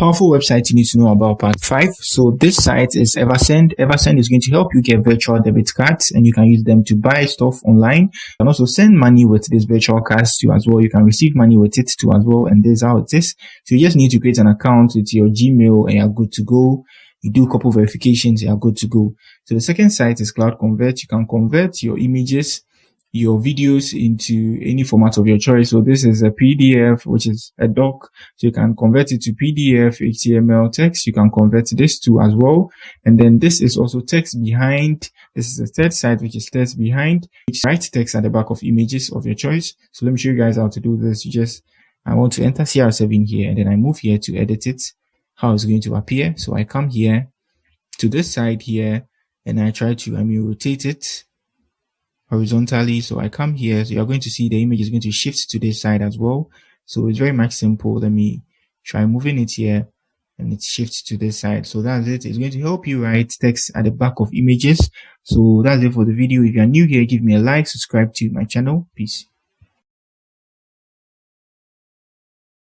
powerful website you need to know about part 5. So this site is Eversend. Eversend is going to help you get virtual debit cards, and you can use them to buy stuff online. You can also send money with this virtual cards too as well. You can receive money with it too as well, and this is how it is. So you just need to create an account with your Gmail and you're good to go. You do a couple verifications, you're good to go. So the second site is Cloud Convert. You can convert your images, your videos into any format of your choice. So this is a PDF, which is a doc. So you can convert it to PDF, HTML, text. You can convert this to as well. And then this is also text behind. This is the third site, which is text behind. Write text at the back of images of your choice. So let me show you guys how to do this. I want to enter CR7 here, and then I move here to edit it, how it's going to appear. So I come here to this side here, and I try to, rotate it horizontally. So I come here, so you're going to see the image is going to shift to this side as well. So it's very much simple. Let me try moving it here, and it shifts to this side. So that's it. It's going to help you write text at the back of images. So that's it for the video. If you are new here, give me a like, subscribe to my channel. Peace.